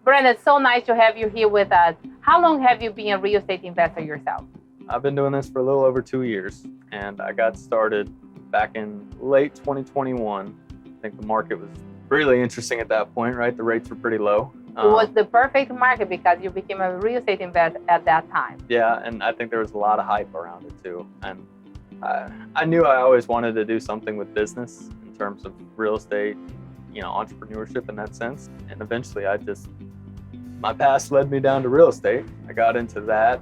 Brandon, it's so nice to have you here with us. How long have you been a real estate investor yourself? I've been doing this for a little over 2 years, and I got started back in late 2021. I think the market was really interesting at that point, right? The rates were pretty low. It was the perfect market because you became a real estate investor at that time. Yeah, and I think there was a lot of hype around it too. And I knew I always wanted to do something with business in terms of real estate, entrepreneurship in that sense. And eventually my past led me down to real estate. I got into that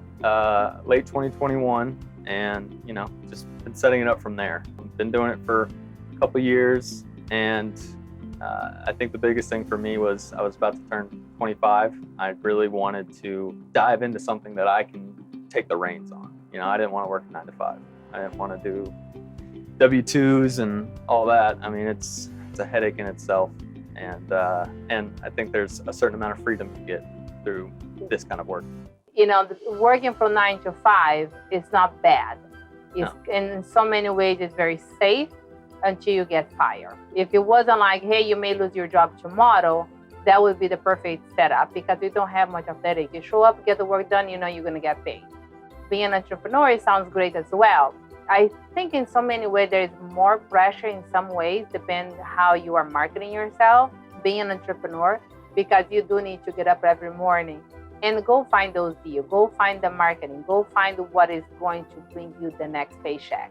late 2021 and, just been setting it up from there. I've been doing it for a couple years, and I think the biggest thing for me was I was about to turn 25. I really wanted to dive into something that I can take the reins on. I didn't want to work 9 to 5. I didn't want to do W-2s and all that. I mean, it's a headache in itself. And I think there's a certain amount of freedom you get through this kind of work. Working from 9 to 5 is not bad. No. In so many ways, it's very safe until you get fired. If it wasn't like, hey, you may lose your job tomorrow, that would be the perfect setup because we don't have much of that. You show up, get the work done, you're going to get paid. Being an entrepreneur sounds great as well. I think in so many ways, there's more pressure in some ways, depending how you are marketing yourself, being an entrepreneur, because you do need to get up every morning and go find those deals, go find the marketing, go find what is going to bring you the next paycheck.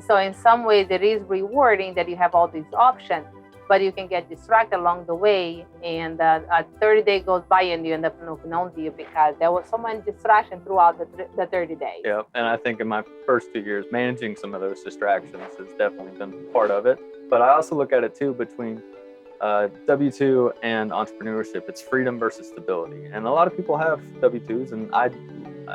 So in some ways, it is rewarding that you have all these options, but you can get distracted along the way, and a 30-day goes by and you end up looking on deal because there was so much distraction throughout the 30 days. Yeah, and I think in my first 2 years, managing some of those distractions has definitely been part of it. But I also look at it too between W-2 and entrepreneurship. It's freedom versus stability. And a lot of people have W-2s, and I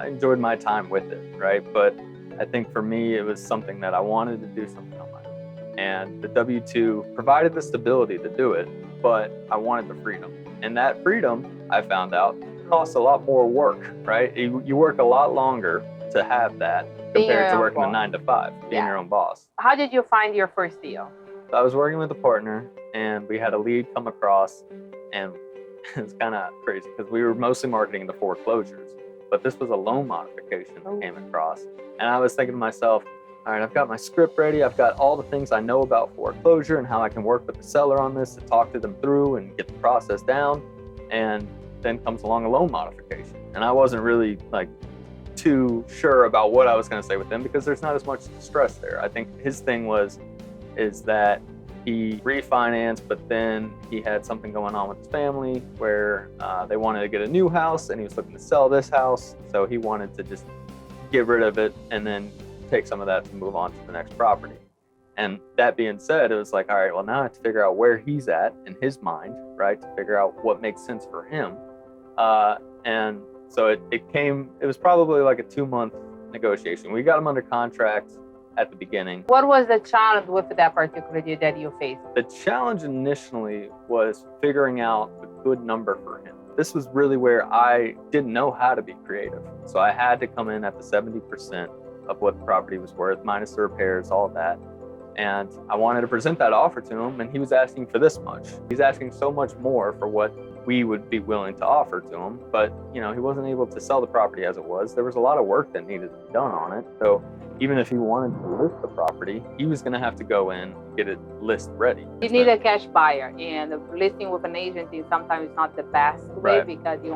enjoyed my time with it, right? But I think for me, it was something that I wanted to do something on my own. And the W-2 provided the stability to do it, but I wanted the freedom. And that freedom, I found out, costs a lot more work, right? You work a lot longer to have that compared to working a 9 to 5, being your own boss. How did you find your first deal? So I was working with a partner, and we had a lead come across, and it's kind of crazy because we were mostly marketing the foreclosures, but this was a loan modification that came across. And I was thinking to myself, all right, I've got my script ready. I've got all the things I know about foreclosure and how I can work with the seller on this to talk to them through and get the process down. And then comes along a loan modification. And I wasn't really too sure about what I was going to say with them because there's not as much stress there. I think his thing is that he refinanced, but then he had something going on with his family where they wanted to get a new house and he was looking to sell this house. So he wanted to just get rid of it and then take some of that to move on to the next property. And that being said, it was like, all right, well, now I have to figure out where he's at in his mind, right? To figure out what makes sense for him. And so it was probably like a 2-month negotiation. We got him under contract at the beginning. What was the challenge with that particular deal that you faced? The challenge initially was figuring out a good number for him. This was really where I didn't know how to be creative. So I had to come in at the 70% of what the property was worth, minus the repairs, all of that. And I wanted to present that offer to him, and he was asking for this much. He's asking so much more for what we would be willing to offer to him, but he wasn't able to sell the property as it was. There was a lot of work that needed to be done on it. So even if he wanted to list the property, he was going to have to go in and get it list ready. You need a cash buyer, and listing with an agent is sometimes not the best way because you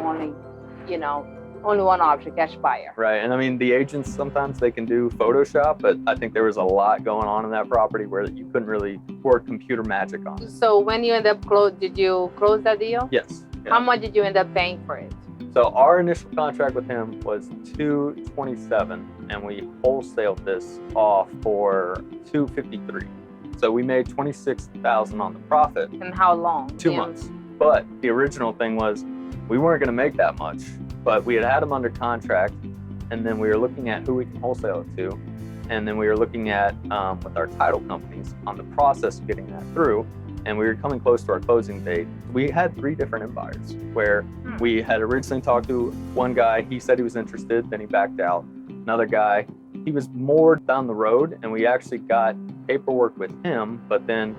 only one option, cash buyer. Right, and I mean, the agents, sometimes they can do Photoshop, but I think there was a lot going on in that property where you couldn't really work computer magic on it. So when you end up did you close that deal? Yes. Yeah. How much did you end up paying for it? So our initial contract with him was $227, and we wholesaled this off for $253. So we made $26,000 on the profit. And how long? 2 months. But the original thing was we weren't going to make that much, but we had him under contract, and then we were looking at who we can wholesale it to, and then we were looking at with our title companies on the process of getting that through. And we were coming close to our closing date. We had 3 different end buyers where we had originally talked to one guy. He said he was interested, then he backed out. Another guy, he was more down the road, and we actually got paperwork with him, but then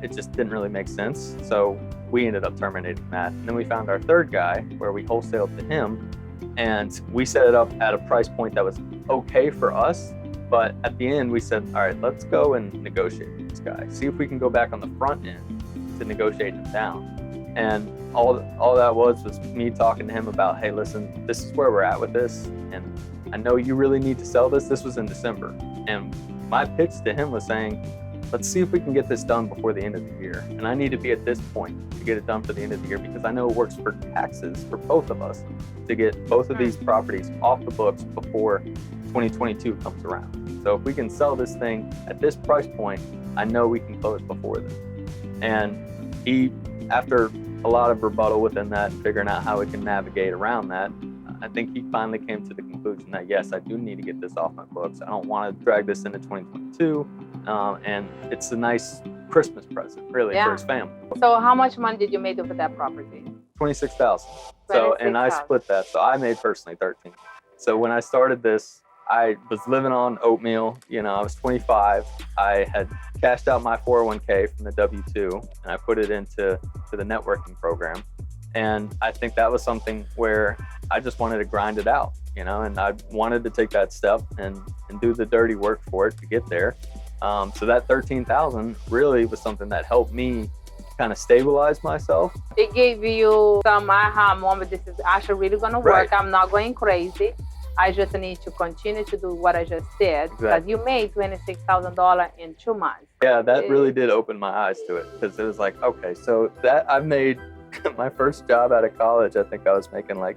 it just didn't really make sense. So we ended up terminating that. And then we found our third guy where we wholesaled to him, and we set it up at a price point that was okay for us. But at the end, we said, all right, let's go and negotiate with this guy. See if we can go back on the front end to negotiate him down. And all that was me talking to him about, hey, listen, this is where we're at with this. And I know you really need to sell this. This was in December. And my pitch to him was saying, let's see if we can get this done before the end of the year. And I need to be at this point to get it done for the end of the year, because I know it works for taxes for both of us to get both of these properties off the books before 2022 comes around. So if we can sell this thing at this price point, I know we can close before then. And he, after a lot of rebuttal within that, figuring out how we can navigate around that, I think he finally came to the conclusion that, yes, I do need to get this off my books. I don't want to drag this into 2022. And it's a nice Christmas present, really, for his family. So how much money did you make with that property? $26,000. So, and I split that. So I made personally 13. So when I started this, I was living on oatmeal. You know, I was 25. I had cashed out my 401k from the W-2, and I put it into the networking program. And I think that was something where I just wanted to grind it out, you know, and I wanted to take that step and do the dirty work for it to get there. So that $13,000 really was something that helped me kind of stabilize myself. It gave you some aha moment. This is actually really going to work. I'm not going crazy. I just need to continue to do what I just did, because you made $26,000 in 2 months. Yeah, that really did open my eyes to it, because it was like, okay, so that I've made my first job out of college. I think I was making like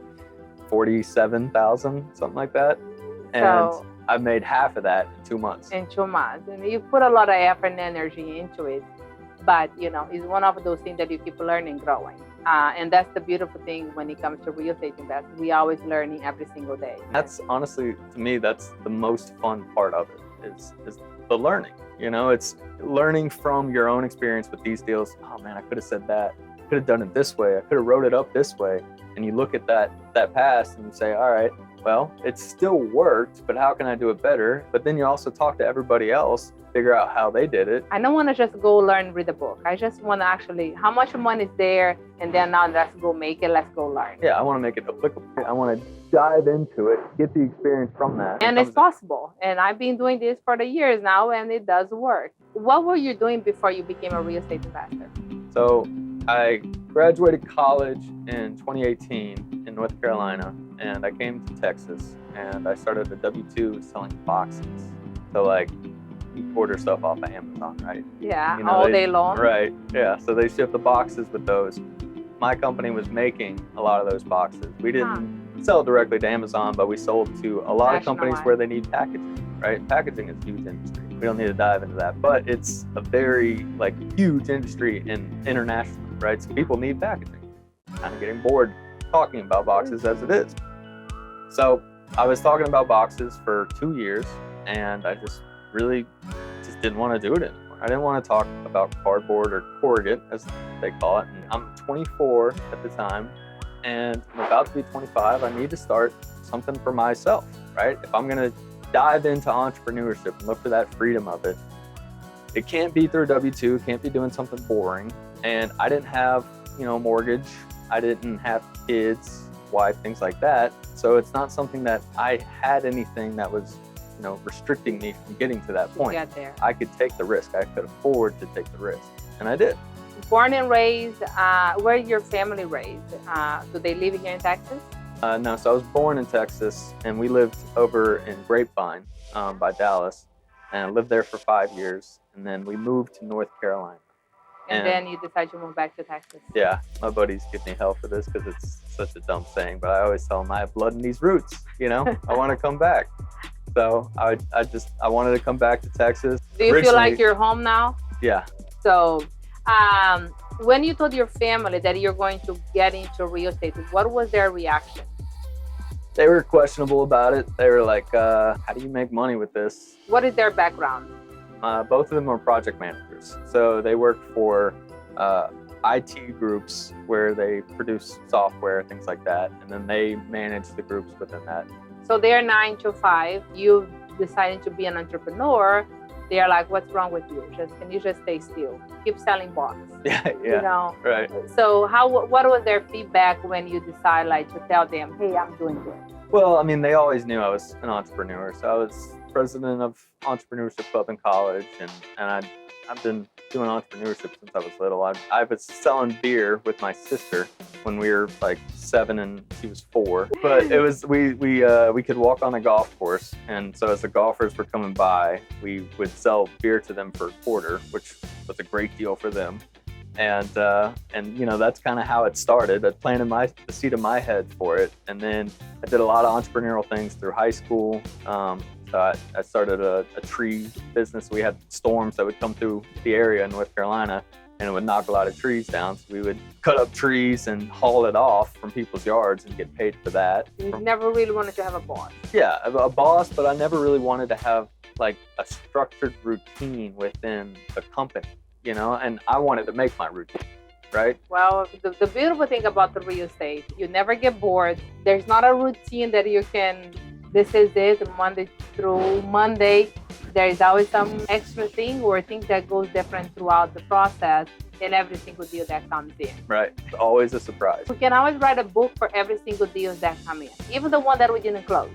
$47,000, something like that. And so, I've made half of that in 2 months. In 2 months. And you put a lot of effort and energy into it. But, you know, it's one of those things that you keep learning, growing. And that's the beautiful thing when it comes to real estate investing. We always learning every single day. That's honestly, to me, that's the most fun part of it, is the learning. You know, it's learning from your own experience with these deals. Oh man, I could have said that. I could have done it this way. I could have wrote it up this way. And you look at that past and you say, all right, well, it still worked, but how can I do it better? But then you also talk to everybody else, figure out how they did it. I don't want to just go learn, read a book. I just want to actually, how much money is there? And then now let's go make it, let's go learn. Yeah, I want to make it applicable. I want to dive into it, get the experience from that. And it's possible. And I've been doing this for the years now, and it does work. What were you doing before you became a real estate investor? So I graduated college in 2018 in North Carolina, and I came to Texas, and I started a W-2 selling boxes. So like, you order stuff off of Amazon, right? Yeah, you know, all day long. Right, yeah. So they ship the boxes with those. My company was making a lot of those boxes. We didn't sell directly to Amazon, but we sold to a lot of companies where they need packaging, right? Packaging is a huge industry. We don't need to dive into that, but it's a very huge industry internationally, right? So people need packaging. Kind of getting bored talking about boxes as it is. So I was talking about boxes for 2 years, and I just really didn't want to do it anymore. I didn't want to talk about cardboard or corrugate, as they call it. And I'm 24 at the time, and I'm about to be 25. I need to start something for myself, right? If I'm going to dive into entrepreneurship and look for that freedom of it, it can't be through W-2. It can't be doing something boring. And I didn't have, mortgage. I didn't have kids, wife, things like that. So it's not something that I had anything that was restricting me from getting to that point. I could take the risk. I could afford to take the risk, and I did. Born and raised, where your family raised? Do they live here in Texas? No, so I was born in Texas, and we lived over in Grapevine by Dallas, and I lived there for 5 years, and then we moved to North Carolina. And then you decided to move back to Texas. Yeah, my buddies give me hell for this because it's such a dumb saying, but I always tell them I have blood in these roots. I want to come back. So I wanted to come back to Texas. Do you feel like you're home now? Yeah. So when you told your family that you're going to get into real estate, what was their reaction? They were questionable about it. They were like, how do you make money with this? What is their background? Both of them are project managers. So they work for IT groups where they produce software, things like that. And then they manage the groups within that. So they're 9 to 5. You decided to be an entrepreneur. they're like, what's wrong with you? Can you just stay still? Keep selling books. Yeah, You know? right. So what was their feedback when you decide like to tell them, hey, I'm doing this? Well, I mean, they always knew I was an entrepreneur. So I was president of Entrepreneurship Club in college, and I've been doing entrepreneurship since I was little. I was selling beer with my sister when we were like 7 and she was 4. But it was we could walk on a golf course, and so as the golfers were coming by, we would sell beer to them for a quarter, which was a great deal for them. And you know, that's kind of how it started. I planted the seed in my head for it, and then I did a lot of entrepreneurial things through high school. So I started a tree business. We had storms that would come through the area in North Carolina, and it would knock a lot of trees down. So we would cut up trees and haul it off from people's yards and get paid for that. You never really wanted to have a boss. Yeah, a boss, but I never really wanted to have like a structured routine within the company, you know, and I wanted to make my routine, right? Well, the beautiful thing about the real estate, you never get bored. There's not a routine that you can, this is it, Monday through Monday. There is always some extra thing or thing that goes different throughout the process in every single deal that comes in. Right, it's always a surprise. We can always write a book for every single deal that come in, even the one that we didn't close,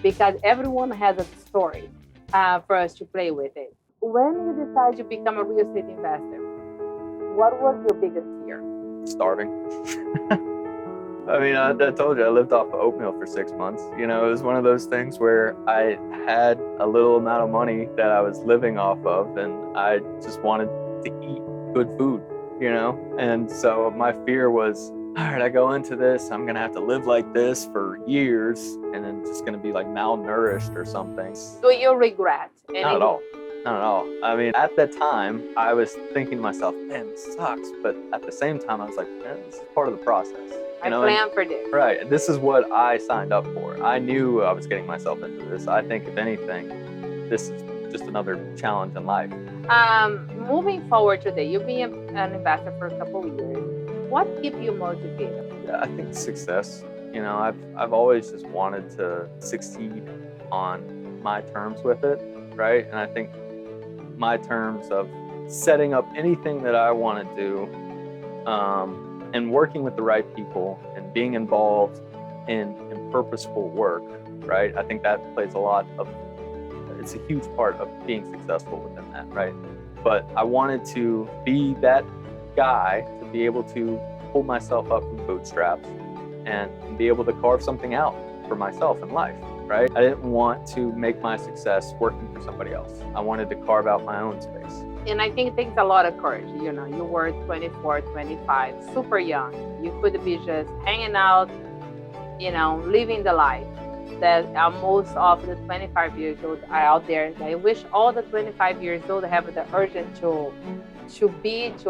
because everyone has a story for us to play with it. When you decide to become a real estate investor, what was your biggest fear? Starving. I mean, I told you, I lived off of oatmeal for 6 months. You know, it was one of those things where I had a little amount of money that I was living off of, and I just wanted to eat good food, you know? And so my fear was, all right, I go into this, I'm going to have to live like this for years, and then just going to be like malnourished or something. Do you regret? Not at all. Not at all. I mean, at that time, I was thinking to myself, man, this sucks. But at the same time, I was like, man, this is part of the process. I planned for this. Right. This is what I signed up for. I knew I was getting myself into this. I think, if anything, this is just another challenge in life. Moving forward today, you've been an investor for a couple of years. What keeps you motivated? Yeah, I think success. You know, I've always just wanted to succeed on my terms with it, right? And I think my terms of setting up anything that I want to do, and working with the right people and being involved in purposeful work, right? I think that plays it's a huge part of being successful within that, right? But I wanted to be that guy to be able to pull myself up from bootstraps and be able to carve something out for myself in life, right? I didn't want to make my success working for somebody else. I wanted to carve out my own space. And I think it takes a lot of courage. You know, you were 24, 25, super young. You could be just hanging out, you know, living the life that most of the 25 years old are out there. I wish all the 25 years old have the urgent to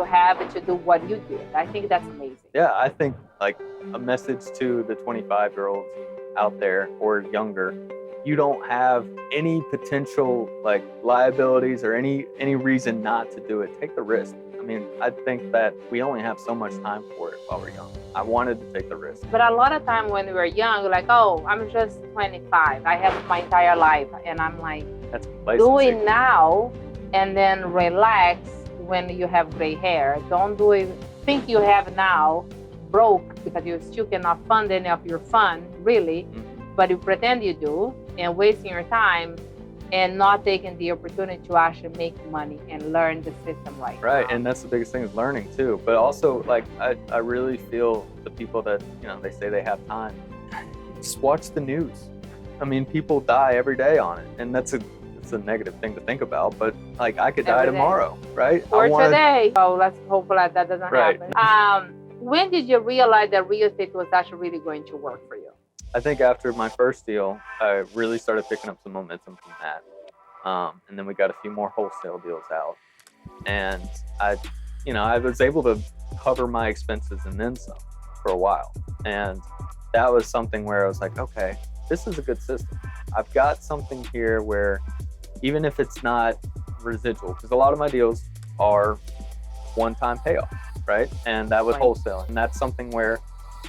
have, and to do what you did. I think that's amazing. Yeah, I think like a message to the 25-year-olds out there or younger, you don't have any potential like liabilities or any reason not to do it. Take the risk. I mean, I think that we only have so much time for it while we're young. I wanted to take the risk. But a lot of time when we were young, like, oh, I'm just 25. I have my entire life. And I'm like, that's complacency. Do it now and then relax when you have gray hair. Don't do it, think you have now, broke, because you still cannot fund any of your fund, really. Mm-hmm. But you pretend you do, and wasting your time and not taking the opportunity to actually make money and learn the system right now. And that's the biggest thing, is learning too. But also, like, I really feel the people that, you know, they say they have time, just watch the news. I mean, people die every day on it, and it's a negative thing to think about, but like, I could die tomorrow, right? Or today. Oh, let's hope that doesn't happen. When did you realize that real estate was actually really going to work for you? I think after my first deal, I really started picking up some momentum from that. And then we got a few more wholesale deals out. And I was able to cover my expenses and then some for a while. And that was something where I was like, okay, this is a good system. I've got something here where even if it's not residual, because a lot of my deals are one-time payoff, right? And that was wholesale. And that's something where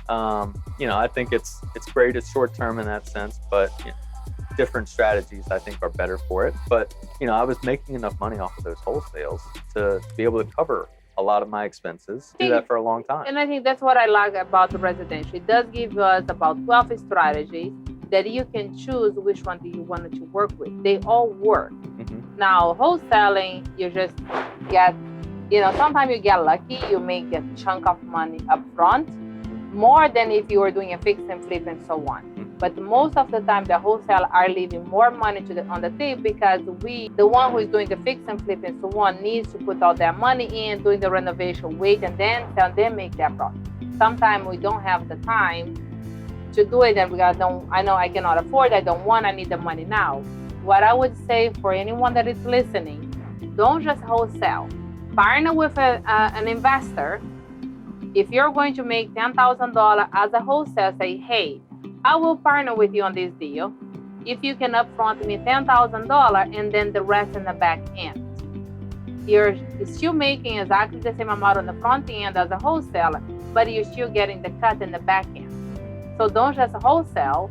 I think it's great. It's short term in that sense, but different strategies I think are better for it. But, I was making enough money off of those wholesales to be able to cover a lot of my expenses, do that for a long time. And I think that's what I like about the residential. It does give us about 12 strategies that you can choose which one do you want to work with. They all work. Now, wholesaling, you just get, sometimes you get lucky, you make a chunk of money up front, more than if you were doing a fix and flip and so on. But most of the time, the wholesale are leaving more money on the table because the one who is doing the fix and flip and so on, needs to put all their money in, doing the renovation, wait, and then sell, then make that profit. Sometimes we don't have the time to do it, and I know I cannot afford, I need the money now. What I would say for anyone that is listening, don't just wholesale. Partner with an investor. If you're going to make $10,000 as a wholesale, say, hey, I will partner with you on this deal if you can upfront me $10,000 and then the rest in the back end. You're still making exactly the same amount on the front end as a wholesaler, but you're still getting the cut in the back end. So don't just wholesale.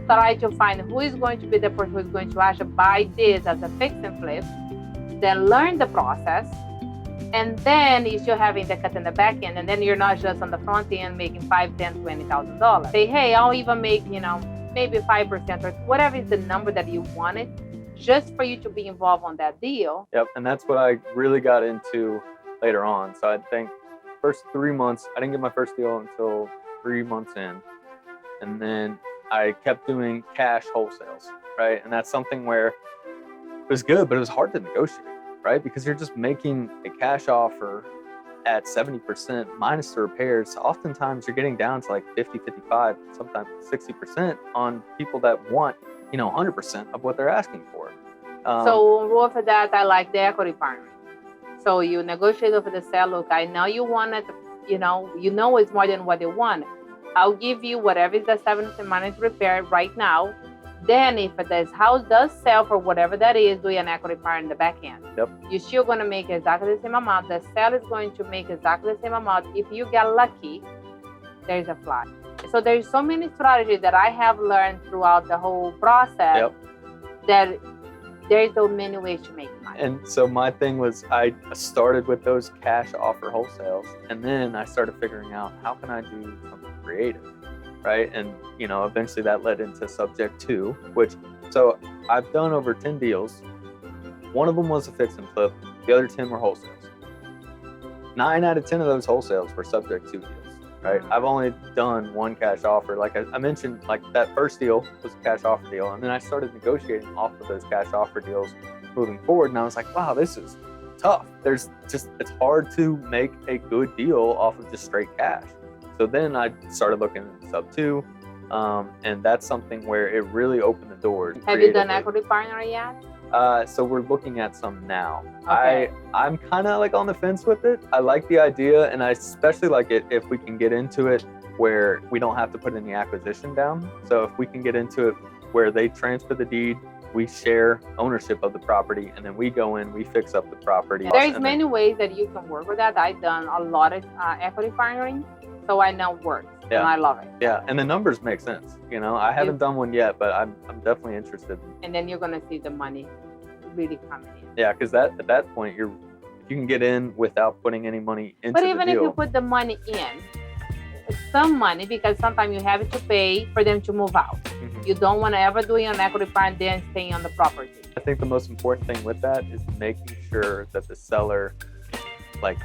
Try to find who is going to be the person who is going to actually buy this as a fix and flip, then learn the process, and then you're still having the cut in the back end, and then you're not just on the front end making $5,000, $10,000, $20,000. Say, hey, I'll even make, maybe 5% or whatever is the number that you wanted, just for you to be involved on that deal. Yep, and that's what I really got into later on. So I think first 3 months, I didn't get my first deal until 3 months in, and then I kept doing cash wholesales, right? And that's something where it was good, but it was hard to negotiate, right? Because you're just making a cash offer at 70% minus the repairs. Oftentimes you're getting down to like 50, 55, sometimes 60% on people that want, 100% of what they're asking for. So for that, I like the equity partner. So you negotiate with the seller, look, I know you want it, you know it's more than what you want. I'll give you whatever is the 70% minus repair right now. Then if this house does sell for whatever that is, do an equity part in the back end. Yep. You're still going to make exactly the same amount. The seller is going to make exactly the same amount. If you get lucky, there's a fly. So there's so many strategies that I have learned throughout the whole process that there's so many ways to make money. And so my thing was I started with those cash offer wholesales, and then I started figuring out how can I do something creative, right? And eventually that led into subject 2, which, so I've done over 10 deals. One of them was a fix and flip. The other 10 were wholesales. 9 out of 10 of those wholesales were subject 2 deals, right? I've only done one cash offer. Like I mentioned, like that first deal was a cash offer deal. And then I started negotiating off of those cash offer deals moving forward. And I was like, wow, this is tough. It's hard to make a good deal off of just straight cash. So then I started looking at sub 2, and that's something where it really opened the doors. Have you done equity partner yet? So we're looking at some now. Okay. I'm kind of like on the fence with it. I like the idea, and I especially like it if we can get into it where we don't have to put any acquisition down. So if we can get into it where they transfer the deed, we share ownership of the property, and then we go in, we fix up the property. There's many ways that you can work with that. I've done a lot of equity partnering, so I know it works, and I love it. Yeah, and the numbers make sense. I haven't done one yet, but I'm definitely interested. And then you're gonna see the money really coming in. Yeah, because at that point you can get in without putting any money into the deal. But even if you put the money in, some money, because sometimes you have to pay for them to move out. Mm-hmm. You don't want to ever do an equity part and then staying on the property. I think the most important thing with that is making sure that the seller, like,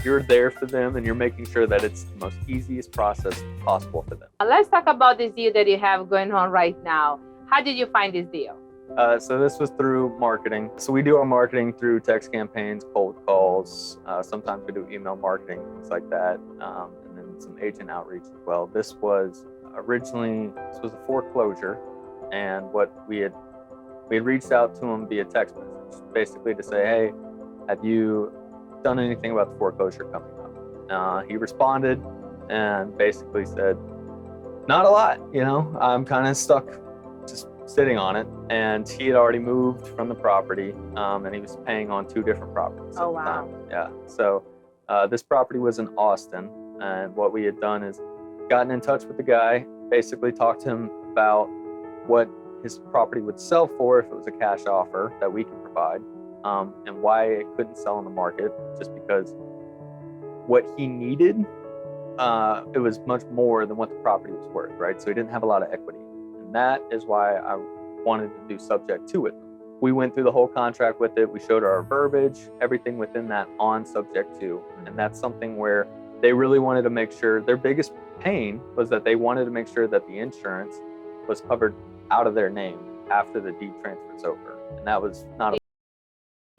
you're there for them and you're making sure that it's the most easiest process possible for them. Let's talk about this deal that you have going on right now. How did you find this deal? So this was through marketing. So we do our marketing through text campaigns, cold calls. Sometimes we do email marketing, things like that. And then some agent outreach as well. This was a foreclosure. And what we had reached out to him via text message, basically to say, hey, have you done anything about the foreclosure coming up? He responded and basically said, not a lot, I'm kind of stuck just sitting on it. And he had already moved from the property, and he was paying on 2 different properties at the time. Yeah. So this property was in Austin, and what we had done is gotten in touch with the guy, basically talked to him about what his property would sell for if it was a cash offer that we can provide, and why it couldn't sell on the market, just because what he needed, it was much more than what the property was worth, right? So he didn't have a lot of equity. And that is why I wanted to do subject to with them. We went through the whole contract with it. We showed our verbiage, everything within that on subject to. And that's something where they really wanted to make sure, their biggest pain was that they wanted to make sure that the insurance was covered out of their name after the deed transfers over. And that was not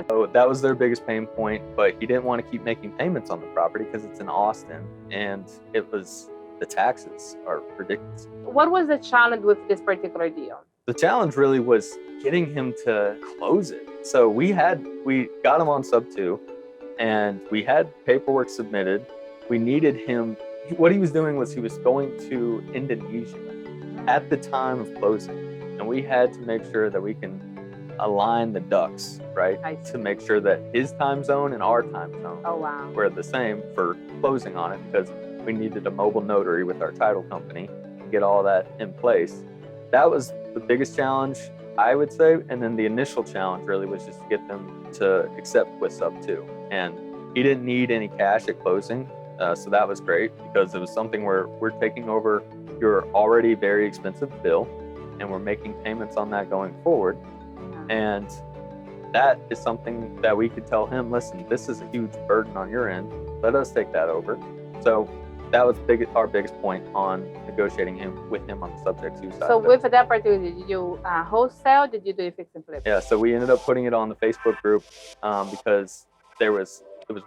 so that was their biggest pain point, but he didn't want to keep making payments on the property because it's in Austin, and the taxes are ridiculous. What was the challenge with this particular deal? The challenge really was getting him to close it. So we got him on sub 2, and we had paperwork submitted. We needed him. What he was doing was he was going to Indonesia at the time of closing, and we had to make sure that we can align the ducks, right? To make sure that his time zone and our time zone were the same for closing on it, because we needed a mobile notary with our title company to get all that in place. That was the biggest challenge, I would say. And then the initial challenge really was just to get them to accept with sub 2. And he didn't need any cash at closing. So that was great, because it was something where we're taking over your already very expensive bill, and we're making payments on that going forward. And that is something that we could tell him, listen, this is a huge burden on your end. Let us take that over. So that was our biggest point on negotiating with him on the subject to side. So with that particular, did you wholesale? Did you do a fix and flip? Yeah, so we ended up putting it on the Facebook group because it was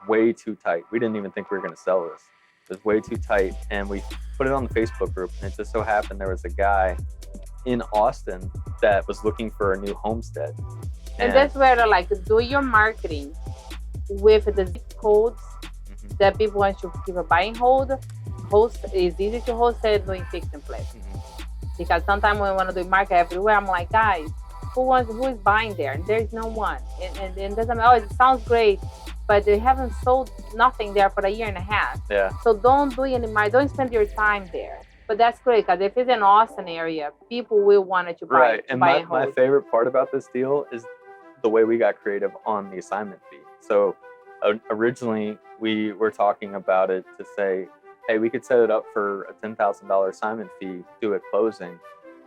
way too tight. We didn't even think we were going to sell this. It was way too tight, and we put it on the Facebook group, and it just so happened there was a guy in Austin that was looking for a new homestead. And that's where to do your marketing with the zip codes that people want to keep a buy and hold. It's easy to wholesale doing fix and flip. Because sometimes when I want to do market everywhere, I'm like, guys, who is buying there? And there's no one. And doesn't matter. It sounds great, but they haven't sold nothing there for a year and a half. Yeah. So don't do any marketing. Don't spend your time there. But that's great, because if it's an Austin area, people will want it to buy. Right, and my favorite part about this deal is the way we got creative on the assignment fee. So originally we were talking about it to say, hey, we could set it up for a $10,000 assignment fee due at closing,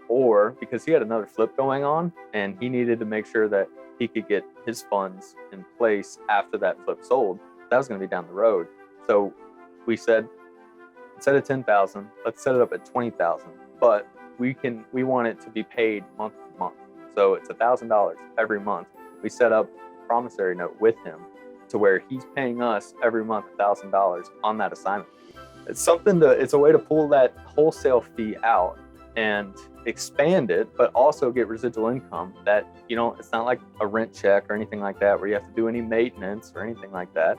or because he had another flip going on and he needed to make sure that he could get his funds in place after that flip sold. That was going to be down the road. So we said, instead of $10,000, let's set it up at $20,000. But we want it to be paid month to month. So it's $1,000 every month. We set up a promissory note with him to where he's paying us every month $1,000 on that assignment fee. It's a way to pull that wholesale fee out and expand it, but also get residual income that, it's not like a rent check or anything like that where you have to do any maintenance or anything like that.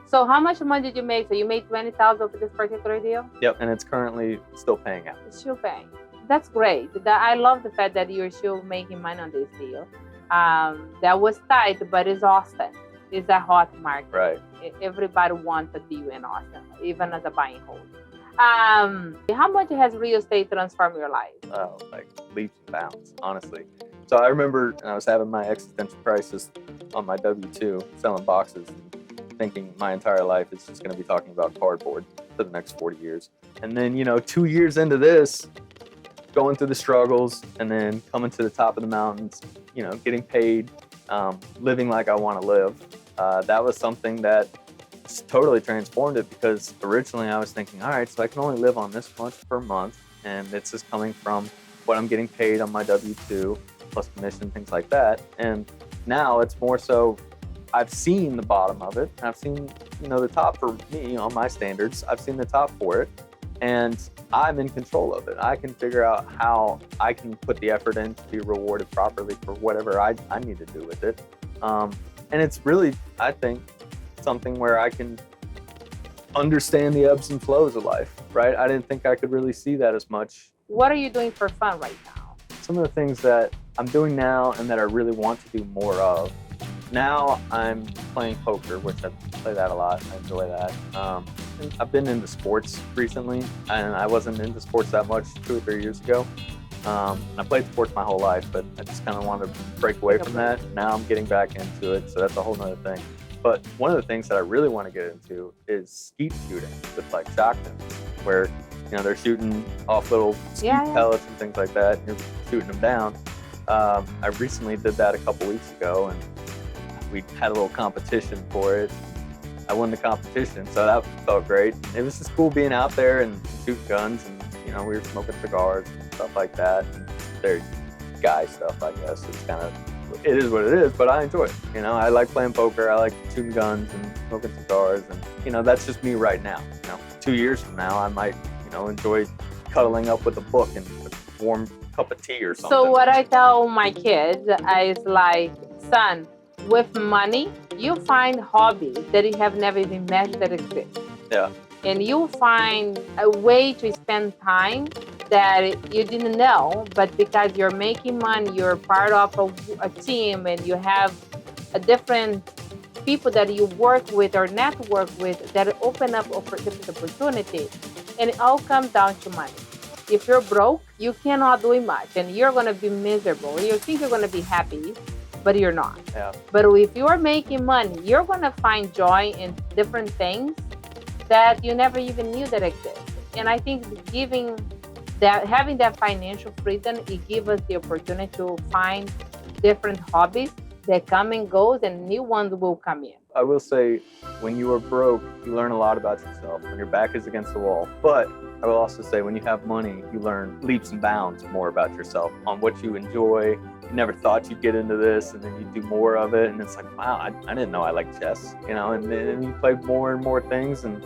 So how much money did you make? So you made $20,000 for this particular deal? Yep, and it's currently still paying out. It's still paying. That's great. I love the fact that you're still making money on this deal. That was tight, but it's Austin. It's a hot market. Right. Everybody wants a deal in Austin, even as a buy and hold. How much has real estate transformed your life? Oh, like leaps and bounds, honestly. So I remember I was having my existential crisis on my W-2, selling boxes, thinking my entire life is just going to be talking about cardboard for the next 40 years. And then, 2 years into this, going through the struggles and then coming to the top of the mountains, getting paid, living like I want to live. That was something that totally transformed it, because originally I was thinking, all right, so I can only live on this much per month. And it's just coming from what I'm getting paid on my W-2 plus commission, things like that. And now it's more so I've seen the bottom of it. I've seen, the top for me on my standards. I've seen the top for it, and I'm in control of it. I can figure out how I can put the effort in to be rewarded properly for whatever I need to do with it. And it's really, I think, something where I can understand the ebbs and flows of life, right? I didn't think I could really see that as much. What are you doing for fun right now? Some of the things that I'm doing now and that I really want to do more of. Now I'm playing poker, which I play that a lot. I enjoy that. I've been into sports recently, and I wasn't into sports that much 2 or 3 years ago. And I played sports my whole life, but I just kind of wanted to break away from that. Now I'm getting back into it, so that's a whole nother thing. But one of the things that I really want to get into is skeet shooting with like shotguns, where they're shooting off little skeet pellets and things like that, and you're shooting them down. I recently did that a couple weeks ago, and we had a little competition for it. I won the competition, so that felt great. It was just cool being out there and shooting guns, and we were smoking cigars and stuff like that. And they're guy stuff, I guess. It is what it is, but I enjoy it. I like playing poker, I like shooting guns and smoking cigars, and that's just me right now. 2 years from now, I might enjoy cuddling up with a book and a warm cup of tea or something. So what I tell my kids is like, son, with money, you find hobbies that you have never even imagined that exist. Yeah. And you find a way to spend time that you didn't know, but because you're making money, you're part of a team, and you have a different people that you work with or network with that open up different opportunity. And it all comes down to money. If you're broke, you cannot do much, and you're going to be miserable. You think you're going to be happy, but you're not. Yeah. But if you're making money, you're going to find joy in different things that you never even knew that exist. And I think having that financial freedom, it gives us the opportunity to find different hobbies that come and goes, and new ones will come in. I will say, when you are broke, you learn a lot about yourself when your back is against the wall. But I will also say, when you have money, you learn leaps and bounds more about yourself, on what you enjoy. You never thought you'd get into this, and then you do more of it, and it's like, wow, I didn't know I liked chess, and then you play more and more things, and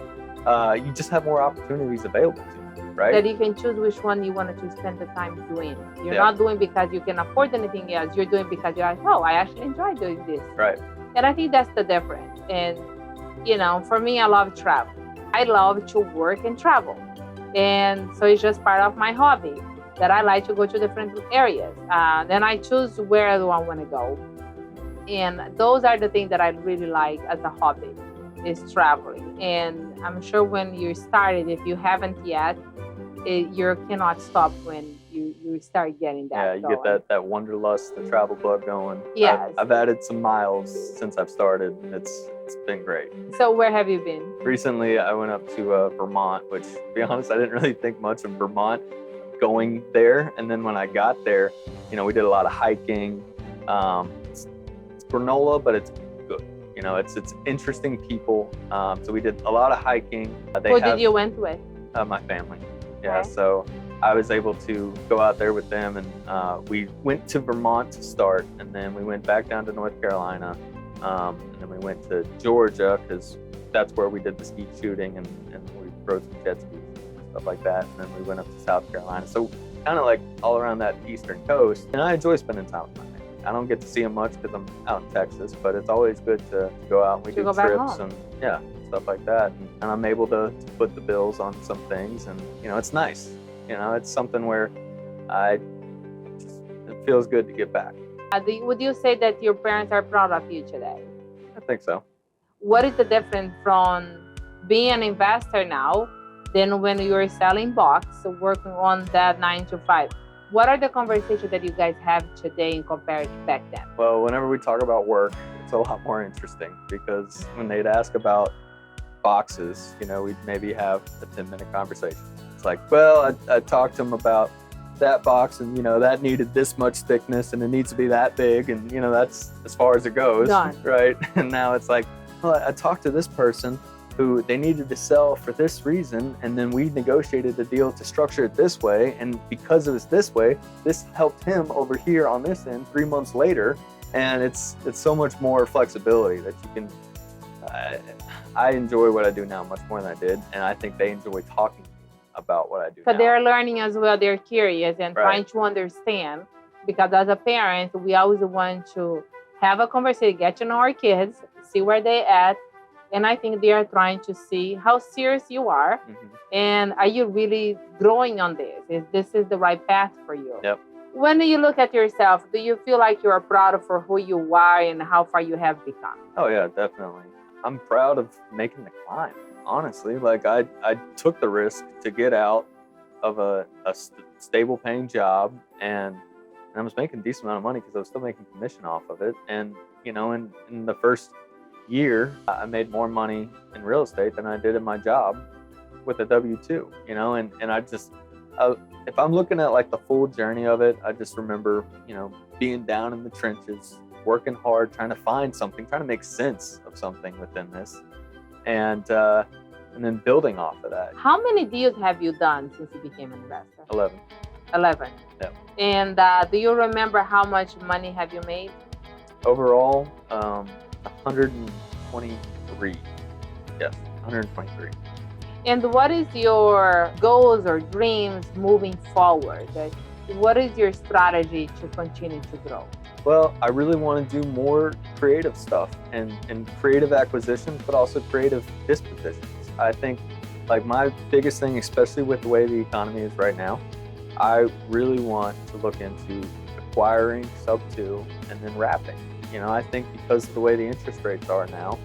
you just have more opportunities available to you, right? That you can choose which one you wanted to spend the time doing. You're not doing because you can afford anything else. You're doing because you're like, oh, I actually enjoy doing this. Right. And I think that's the difference. And, for me, I love travel. I love to work and travel. And so it's just part of my hobby that I like to go to different areas. Then I choose where do I want to go. And those are the things that I really like as a hobby, is traveling. And I'm sure when you started, if you haven't yet, you cannot stop when you start getting that. Yeah, you going. get that wanderlust, the travel bug going. Yes. I've added some miles since I've started. It's been great. So where have you been? Recently, I went up to Vermont, which, to be honest, I didn't really think much of Vermont going there. And then when I got there, we did a lot of hiking. It's granola, but it's good. It's interesting people. So we did a lot of hiking. Who did you went with? My family. Yeah, Okay. so I was able to go out there with them, and we went to Vermont to start, and then we went back down to North Carolina, and then we went to Georgia, because that's where we did the skeet shooting, and we rode some jet skis and stuff like that, and then we went up to South Carolina. So kind of like all around that eastern coast, and I enjoy spending time with my family. I don't get to see them much because I'm out in Texas, but it's always good to go out and we do trips and stuff like that. And I'm able to put the bills on some things, and it's nice. It's something where it feels good to get back. Would you say that your parents are proud of you today? I think so. What is the difference from being an investor now than when you were selling box, working on that 9 to 5? What are the conversations that you guys have today in compared to back then? Well, whenever we talk about work, it's a lot more interesting, because when they'd ask about boxes, we'd maybe have a 10-minute conversation. It's like, well, I talked to them about that box, and that needed this much thickness, and it needs to be that big, and that's as far as it goes. Done. Right? And now it's like, well, I talked to this person who they needed to sell for this reason, and then we negotiated the deal to structure it this way, and because it was this way, this helped him over here on this end 3 months later. And it's so much more flexibility that you can I enjoy what I do now much more than I did, and I think they enjoy talking to me about what I do But now. they're learning as well. They're curious and trying to understand, because as a parent, we always want to have a conversation, get to know our kids, see where they're at. And I think they are trying to see how serious you are, and are you really growing on this? Is this the right path for you? Yep. When you look at yourself, do you feel like you are proud for who you are and how far you have become? Oh yeah, definitely. I'm proud of making the climb, honestly. Like I took the risk to get out of a stable paying job, and I was making a decent amount of money because I was still making commission off of it. And, you know, in the first year, I made more money in real estate than I did in my job with a W-2, you know, and I just, if I'm looking at like the full journey of it, I just remember, you know, being down in the trenches, working hard, trying to find something, trying to make sense of something within this, and then building off of that. How many deals have you done since you became an investor? 11. 11. Yeah. And do you remember how much money have you made? Overall, 123. Yes, 123. And what is your goals or dreams moving forward? What is your strategy to continue to grow? Well, I really want to do more creative stuff and creative acquisitions, but also creative dispositions. I think like my biggest thing, especially with the way the economy is right now, I really want to look into acquiring sub-2 and then wrapping. You know, I think because of the way the interest rates are now,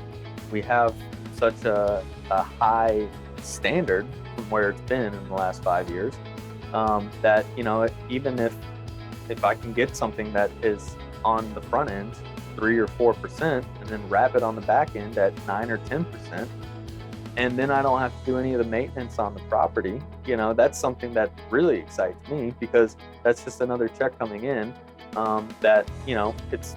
we have such a high standard from where it's been in the last 5 years, that, you know, even if I can get something that is on the front end 3 or 4% and then wrap it on the back end at 9 or 10%, and then I don't have to do any of the maintenance on the property, you know, that's something that really excites me, because that's just another check coming in, that, you know, it's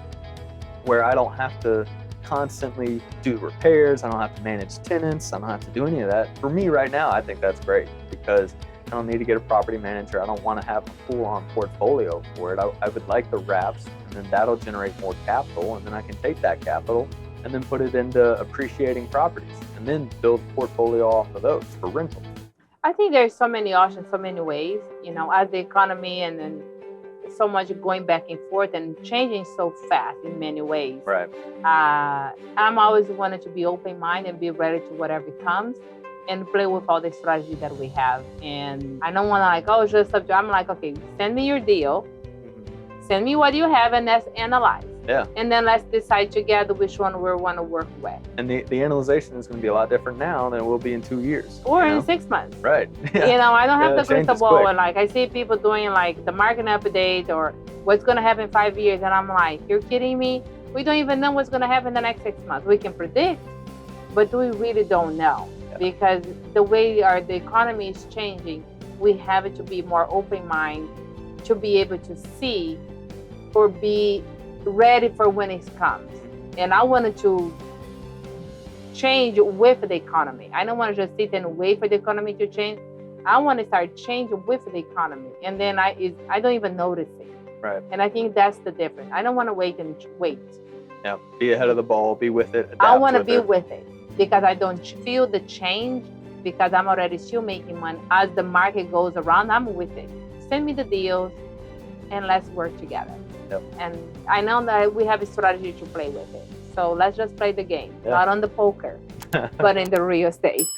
where I don't have to constantly do repairs, I don't have to manage tenants, I don't have to do any of that. For me right now, I think that's great, because I don't need to get a property manager. I don't want to have a full-on portfolio for it. I would like the wraps, and then that'll generate more capital, and then I can take that capital and then put it into appreciating properties, and then build a portfolio off of those for rentals. I think there's so many options, so many ways, you know, as the economy and then so much going back and forth and changing so fast in many ways. Right. I'm always wanted to be open-minded and be ready to whatever comes, and play with all the strategy that we have. And I don't want to like, oh, it's just subject. I'm like, okay, send me your deal, send me what you have, and let's analyze. Yeah. And then let's decide together which one we want to work with. And the analyzation is going to be a lot different now than it will be in 2 years. Or you know? in 6 months. Right. Yeah. You know, I don't have the crystal ball. Quick. And like I see people doing like the market update or what's going to happen in 5 years. And I'm like, you're kidding me? We don't even know what's going to happen in the next 6 months. We can predict, but we really don't know. Yeah. Because the way the economy is changing, we have to be more open-minded to be able to see or be ready for when it comes. And I wanted to change with the economy. I don't want to just sit and wait for the economy to change. I want to start changing with the economy, and then I don't even notice it. Right. And I think that's the difference. I don't want to wait. Yeah, be ahead of the ball, be with it. I want to be with it, because I don't feel the change, because I'm already still making money. As the market goes around, I'm with it. Send me the deals and let's work together. Yep. And I know that we have a strategy to play with it. So let's just play the game, Yeah. not on the poker, but in the real estate.